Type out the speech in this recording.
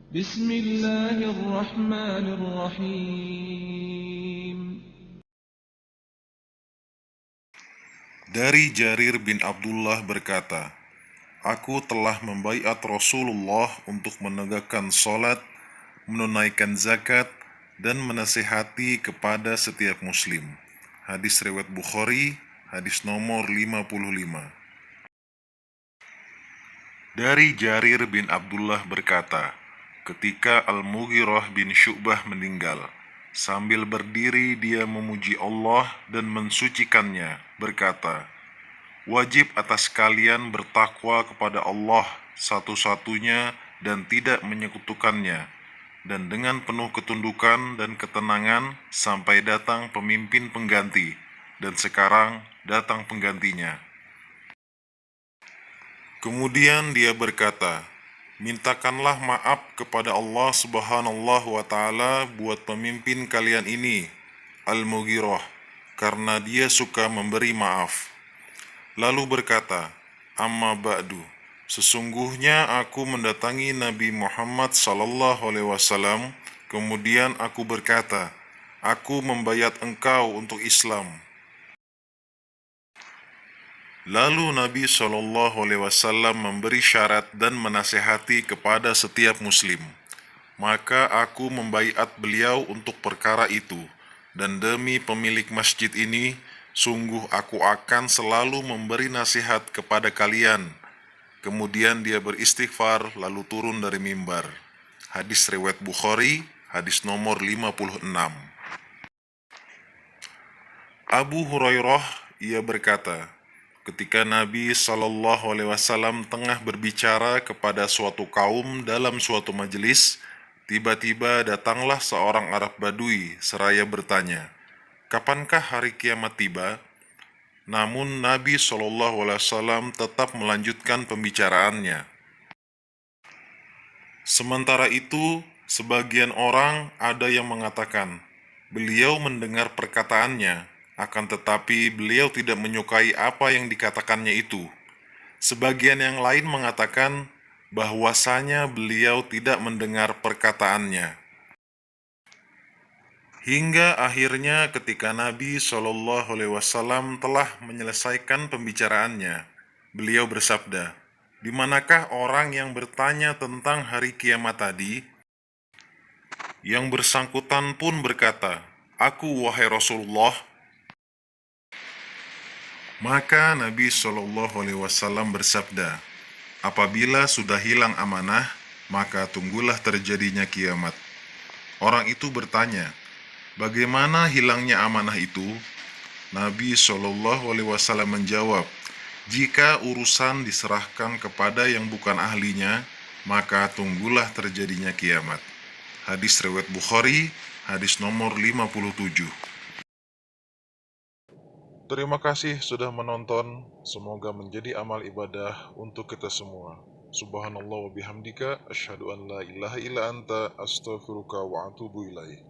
بسم الله الرحمن الرحيم. Dari Jarir bin Abdullah berkata, Aku telah membaiat Rasulullah untuk menegakkan salat, menunaikan zakat, dan menasihati kepada setiap muslim. Hadis riwayat Bukhari, hadis nomor 55. Dari Jarir bin Abdullah berkata, ketika Al-Mughirah bin Syu'bah meninggal, sambil berdiri dia memuji Allah dan mensucikannya, berkata, wajib atas kalian bertakwa kepada Allah satu-satunya dan tidak menyekutukannya, dan dengan penuh ketundukan dan ketenangan sampai datang pemimpin pengganti, dan sekarang datang penggantinya. Kemudian dia berkata, mintakanlah maaf kepada Allah Subhanahu wa Ta'ala buat pemimpin kalian ini, Al-Mughirah, karena dia suka memberi maaf. Lalu berkata, amma ba'du, sesungguhnya aku mendatangi Nabi Muhammad SAW, kemudian aku berkata, aku membayat engkau untuk Islam. Lalu Nabi SAW memberi syarat dan menasihati kepada setiap muslim. Maka aku membaiat beliau untuk perkara itu, dan demi pemilik masjid ini, sungguh aku akan selalu memberi nasihat kepada kalian. Kemudian dia beristighfar lalu turun dari mimbar. Hadis riwayat Bukhari, hadis nomor 56. Abu Hurairah ia berkata, ketika Nabi SAW tengah berbicara kepada suatu kaum dalam suatu majelis, tiba-tiba datanglah seorang Arab Badui seraya bertanya, kapankah hari kiamat tiba? Namun Nabi SAW tetap melanjutkan pembicaraannya. Sementara itu, sebagian orang ada yang mengatakan, beliau mendengar perkataannya, akan tetapi beliau tidak menyukai apa yang dikatakannya itu. Sebagian yang lain mengatakan bahwasanya beliau tidak mendengar perkataannya. Hingga akhirnya ketika Nabi SAW telah menyelesaikan pembicaraannya, beliau bersabda, di manakah orang yang bertanya tentang hari kiamat tadi? Yang bersangkutan pun berkata, aku wahai Rasulullah. Maka Nabi SAW bersabda, apabila sudah hilang amanah, maka tunggulah terjadinya kiamat. Orang itu bertanya, bagaimana hilangnya amanah itu? Nabi SAW menjawab, jika urusan diserahkan kepada yang bukan ahlinya, maka tunggulah terjadinya kiamat. Hadis riwayat Bukhari, hadis nomor 57. Terima kasih sudah menonton. Semoga menjadi amal ibadah untuk kita semua. Subhanallah wa bihamdika, asyhadu an la ilaha illa anta, astaghfiruka wa atubu ilaih.